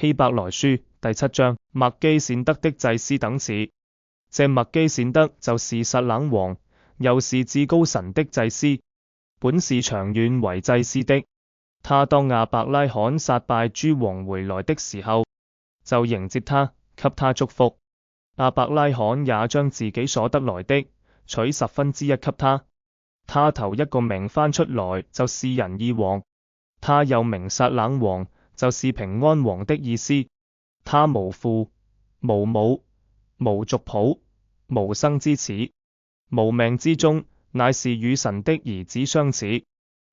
希伯來書第7章，麥基洗德的祭司等次。這麥基洗德就是撒冷王，又是至高神的祭司，本是長遠為祭司的。他當亞伯拉罕殺敗諸王回來的時候，就迎接他，給他祝福。亞伯拉罕也將自己所得來的取1/10給他。他頭一個名翻出來就是仁義王，他又名撒冷王，就是平安王的意思。他無父，無母，無族譜，無生之始，無命之終，乃是與神的兒子相似。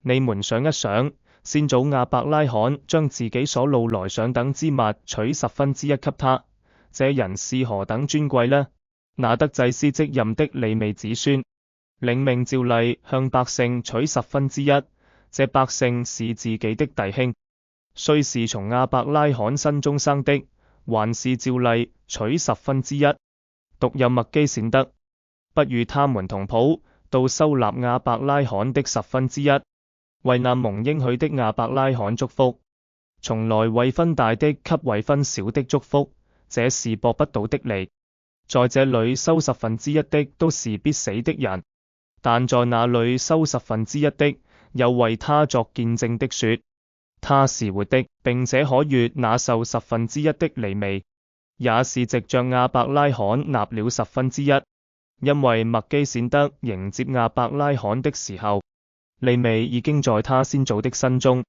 你們想一想，先祖亞伯拉罕將自己所擄來上等之物取1/10給他，這人是何等尊貴呢？那得祭司職任的利未子孫，領命照例向百姓取1/10，這百姓是自己的弟兄，雖是從亞伯拉罕身中生的，還是照例取1/10。獨有麥基洗德，不與他們同譜，到收納亞伯拉罕的1/10，為那蒙應許的亞伯拉罕祝福。從來位分大的給位分小的祝福，這是駁不倒的理。在這裏收1/10的都是必死的人，但在那裏收1/10的，有為他作見證的說，他是活的，並且可越那受1/10的利未，也是藉着亞伯拉罕納了1/10。因為麥基洗德迎接亞伯拉罕的時候，利未已經在他先祖的身中。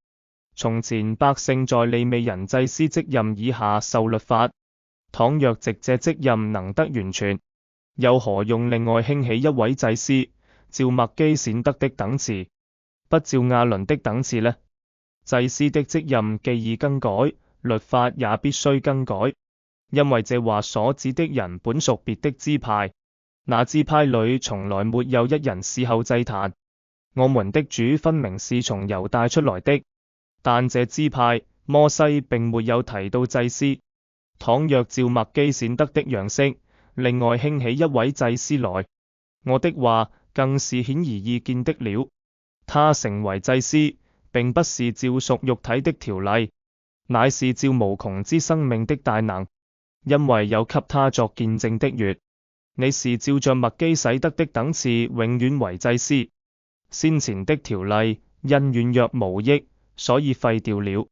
從前百姓在利未人祭司職任以下受律法，倘若藉這職任能得完全，又何用另外興起一位祭司，照麥基洗德的等次，不照亞倫的等次呢？祭司的職任既已更改，律法也必須更改，因為這話所指的人本屬別的支派，那支派裏從來沒有一人伺候祭壇。我們的主分明是從猶大出來的，但這支派摩西並沒有提到祭司。倘若照麥基洗德的樣式，另外興起一位祭司來，我的話更是顯而易見的了。他成為祭司，並不是照屬肉體的條例，乃是照無窮之生命的大能，因為有給他作見證的月。你是照着麥基洗德的等次永遠為祭司。先前的條例因軟弱無益，所以廢掉了。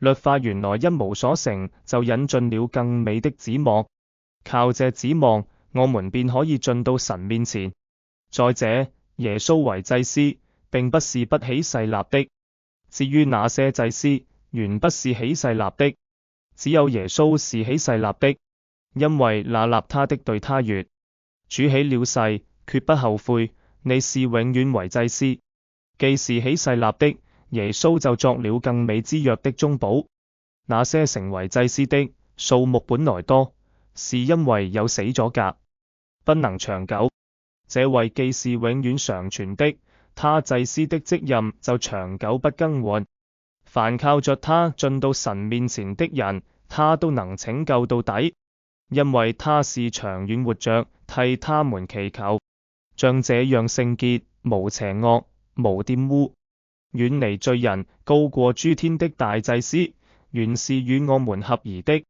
律法原來一無所成，就引進了更美的指望。靠這指望，我們便可以進到神面前。再者，耶穌為祭司，並不是不起誓立的。至於那些祭司，原不是起誓立的，只有耶穌是起誓立的，因為那立他的對他說：主起了誓，決不後悔。你是永遠為祭司。既是起誓立的，耶穌就作了更美之約的中保。那些成為祭司的數目本來多，是因為有死咗格，不能長久。這位既是永遠常存的，他祭司的職任就長久不更換。凡靠着他進到神面前的人，他都能拯救到底，因為他是長遠活着，替他們祈求。像這樣聖潔、無邪惡、無玷污、遠離罪人、高過諸天的大祭司，原是與我們合宜的。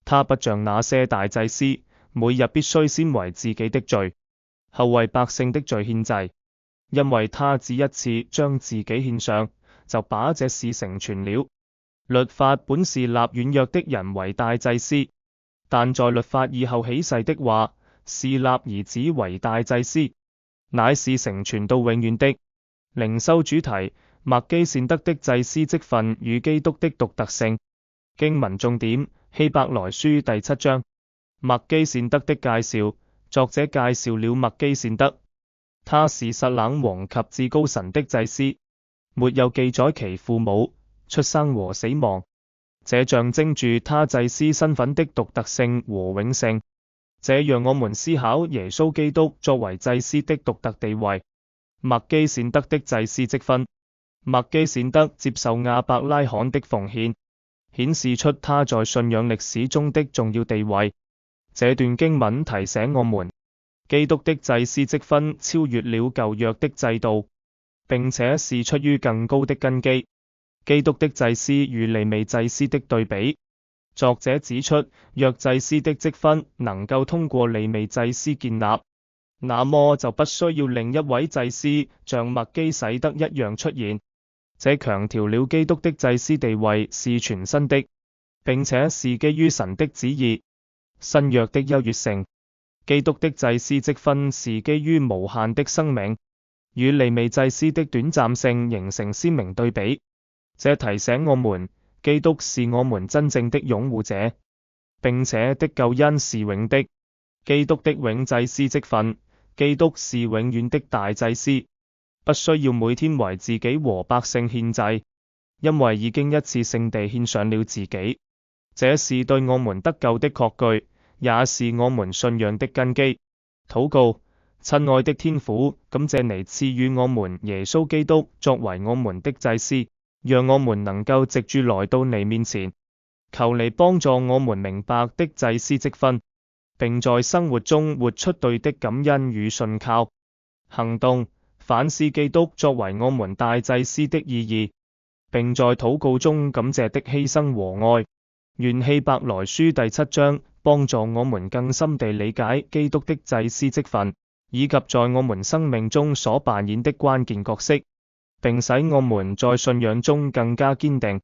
他不像那些大祭司，每日必須先為自己的罪，後為百姓的罪獻祭，因為他只一次將自己獻上，就把這事成全了。律法本是立軟弱的人為大祭司，但在律法以後起誓的話，是立兒子為大祭司，乃是成全到永遠的。靈修主題：麥基洗德的祭司職分與基督的獨特性。經文重點：希伯來書第7章。麥基洗德的介紹。作者介紹了麥基洗德，他是撒冷王及至高神的祭司，沒有記載其父母、出生和死亡，這象徵住他祭司身份的獨特性和永盛。這讓我們思考耶穌基督作為祭司的獨特地位。麥基洗德的祭司職分。麥基洗德接受亞伯拉罕的奉獻，顯示出他在信仰歷史中的重要地位。這段經文提醒我們，基督的祭司職分超越了舊約的制度，並且是出於更高的根基。基督的祭司與利未祭司的對比。作者指出，若祭司的職分能夠通過利未祭司建立，那麼就不需要另一位祭司像麥基洗德一樣出現。這強調了基督的祭司地位是全新的，並且是基於神的旨意。新約的優越性，基督的祭司職分是基於無限的生命，與利未祭司的短暫性形成鮮明對比。這提醒我們，基督是我們真正的擁護者，並且的救恩是永的。基督的永祭司職分，基督是永遠的大祭司，不需要每天為自己和百姓獻祭，因為已經一次性地獻上了自己。這是對我們得救的確據，也是我們信仰的根基。禱告，親愛的天父，感謝你賜予我們耶穌基督作為我們的祭司，讓我們能夠藉住來到你面前，求你幫助我們明白的祭司職分，並在生活中活出對的感恩與信靠。行動，反思基督作為我們大祭司的意義，並在禱告中感謝的犧牲和愛。願希伯來書第7章幫助我們更深地理解基督的祭司職分，以及在我們生命中所扮演的關鍵角色，並使我們在信仰中更加堅定。